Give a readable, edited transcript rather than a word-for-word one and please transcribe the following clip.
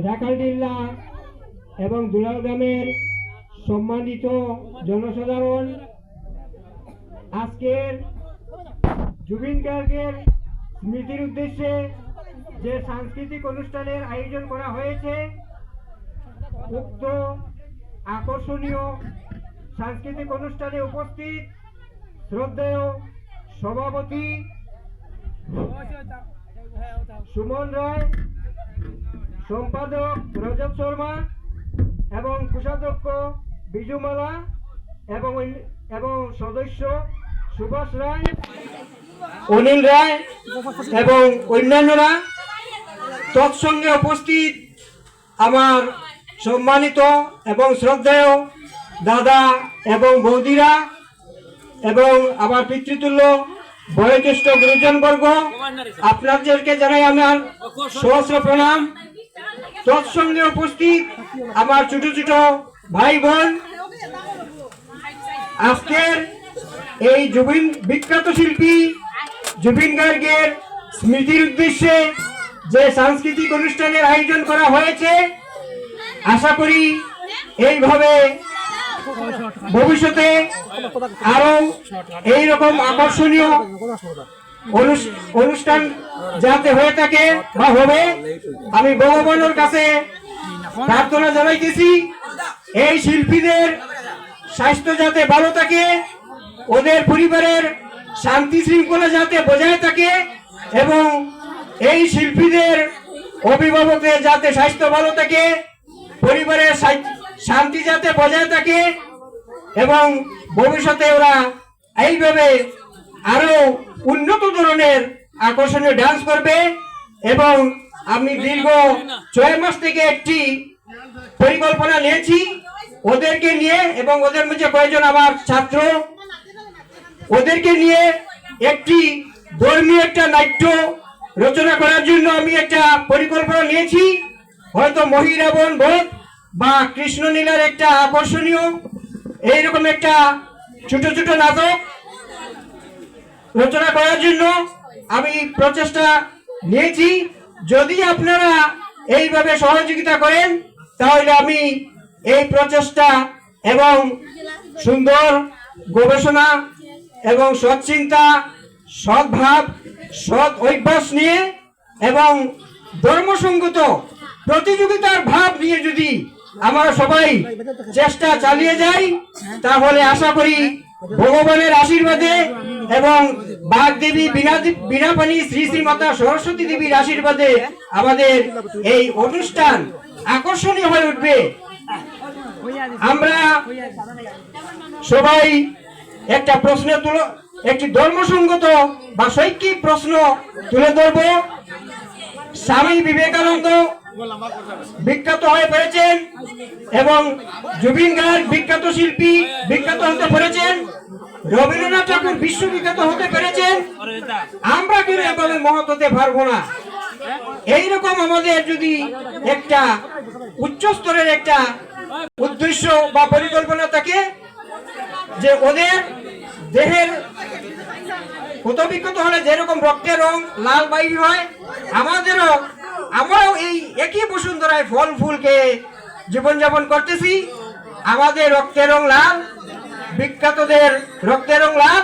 রাখালডিল্লা এবং দুলাল গ্রামের সম্মানিত জনসাধারণ, আজকের জুবিন গার্গের স্মৃতির উদ্দেশ্যে যে সাংস্কৃতিক অনুষ্ঠানের আয়োজন করা হয়েছে, উক্ত আকর্ষণীয় সাংস্কৃতিক অনুষ্ঠানে উপস্থিত শ্রদ্ধেয় সভাপতি সুমন রায়, সম্পাদক রজত শর্মা এবং কোষাধ্যক্ষ বিজুমালা এবং সদস্য সুভাষ রায়, অনিল রায় এবং অন্যান্যরা, তৎসঙ্গে উপস্থিত আমার সম্মানিত এবং শ্রদ্ধেয় দাদা এবং বৌদিরা এবং আমার পিতৃতুল্য বয়োজ্যেষ্ঠ গুরুজনবর্গ, আপনাদেরকে জানাই আমার সহস্র প্রণাম। তৎসঙ্গে উপস্থিত আমার ছোট ছোট ভাই বোন, আজকের এই বিখ্যাত শিল্পী জুবিন গার্গের স্মৃতির উদ্দেশ্যে যে সাংস্কৃতিক অনুষ্ঠানের আয়োজন করা হয়েছে, আশা করি এইভাবে ভবিষ্যতে আরো এইরকম আকর্ষণীয় অনুষ্ঠান যাতে হয়ে থাকে বা হবে, আমি ভগবানের কাছে প্রার্থনা জানাইতেছি এই শিল্পীদের স্বাস্থ্য যাতে ভালো থাকে, ওদের পরিবারের শান্তি শৃঙ্খলা যাতে বজায় থাকে এবং এই শিল্পীদের অভিভাবকদের যাতে স্বাস্থ্য ভালো থাকে, পরিবারের শান্তি যাতে বজায় থাকে এবং ভবিষ্যতে ওরা এইভাবে আরো উন্নত ধরনের আকর্ষণীয় ডান্স করবে। এবং আমি দীর্ঘ 6 মাস থেকে একটি পরিকল্পনা নিয়েছি ওদেরকে নিয়ে, এবং ওদের মধ্যে কয়েকজন আমার ছাত্র, ওদেরকে নিয়ে একটি ধর্মীয় একটা নাট্য রচনা করার জন্য আমি একটা পরিকল্পনা নিয়েছি। হয়তো মহিরাবণ বোধ বা কৃষ্ণলীলার একটা আকর্ষণীয় এইরকম একটা ছোট ছোট নাটক রচনা করার জন্য আমি প্রচেষ্টা নিয়েছি। যদি আপনারা এইভাবে সহযোগিতা করেন তাহলে আমি এই প্রচেষ্টা এবং সুন্দর গবেষণা এবং সৎচিন্তা, সদ্ভাব, সৎ অভ্যাস নিয়ে এবং ধর্মসঙ্গত প্রতিযোগিতার ভাব নিয়ে যদি আমরা সবাই চেষ্টা চালিয়ে যাই, তাহলে আশা করি ভগবানের আশীর্বাদে এবং বাগদেবী বীণাপাণি শ্রী শ্রী মাতা সরস্বতী দেবীর আশীর্বাদে আমাদের এই অনুষ্ঠান আকর্ষণীয় হয়ে উঠবে। আমরা সবাই একটা একটি ধর্মসঙ্গত বা শৈক্ষিক প্রশ্ন তুলে ধরব। স্বামী বিবেকানন্দ বিখ্যাত হয়ে পড়েছেন এবং জুবিন গার্গ বিখ্যাত শিল্পী বিখ্যাত হতে পেরেছেন, রবীন্দ্রনাথ ঠাকুর বিশ্ববিখ্যাত হতে পেরেছেন, আমরা কেন এভাবে মহৎ হতে পারবো না? এইরকম আমাদের যদি একটা উচ্চ স্তরের একটা উদ্দেশ্য বা পরিকল্পনা থাকে যে ওদের দেহের ক্ষতবিক্ষত হলে যেরকম রক্তের রং লাল বাইর হয়, আমরাও এই একই বসুন্ধরায় ফল ফুলকে জীবনযাপন করতেছি। আমাদের রক্তের রং লাল, বিখ্যাতদের রক্তের রং লাল,